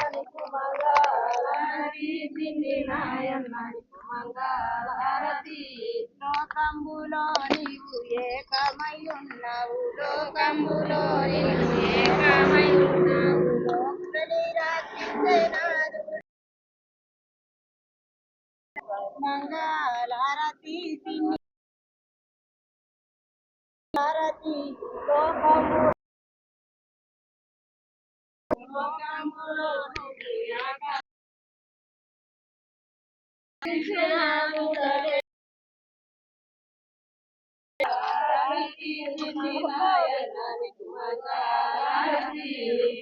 నీకు మంగళారతి సింగి నాయన్న నీకు మంగళారతి లోకంబులో నీవు ఏకమై ఉన్నావు లోకంబులో నీవు ఏకమై ఉన్నావు లోకులని రక్షించేనాడు మంగళారతి సింగి హారతి లోకము లోకములో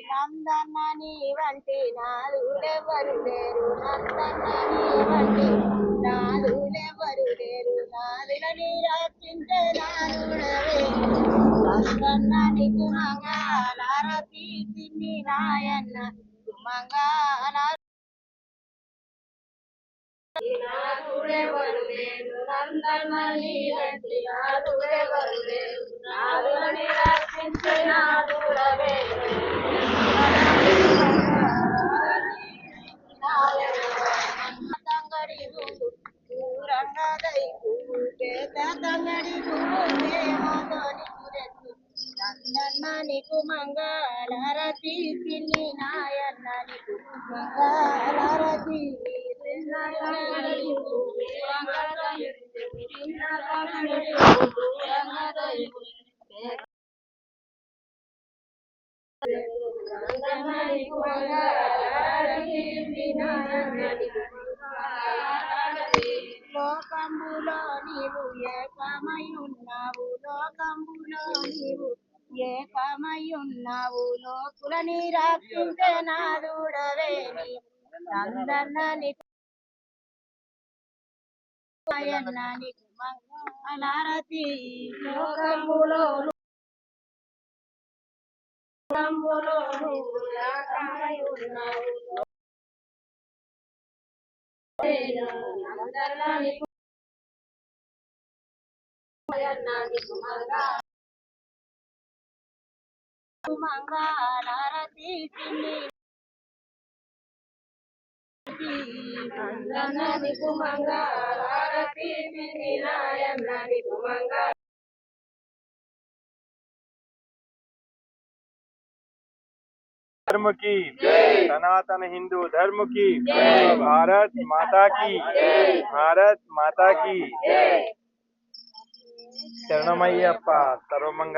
నందన్నని వంటి నాదులెవరు లేరు నందన్నని వంటి నాదులెవరు లేరు నాదులని రక్షించే నాదుడవే నందన్న నీకు మంగళారతి సింగి నాయన్న మంగళారతి నాదుడెవరు లేరు నందన్న నీ వంటి నాదుడెవరు లేరు నాదులని రక్షించే నాదుడవే తంగడి గుండు దూరంగా దైకు పేద తంగడి గుండేమోతోని మురెత్తు నందన్న నీకు మంగళారతి సింగి నాయన్న నీకు మంగళారతి లోకంబులో నీవు ఏకమై ఉన్నావు లోకంబులో నీవు ఏకమై ఉన్నావు లోకులని రక్షించే నాదుడవే నందన్న నీకు నాయన్న నీకు మంగళారతి లోకంబులో నీవు ఏకమై ఉన్నావు నందన్న నీకు మంగళారతి సింగి నందన్న నీకు మంగళారతి సింగి నాయన్న నీకు మంగళ धर्म की सनातन हिंदू धर्म की भारत माता की भारत माता की शरणमय्यप्पा सर्वमंगल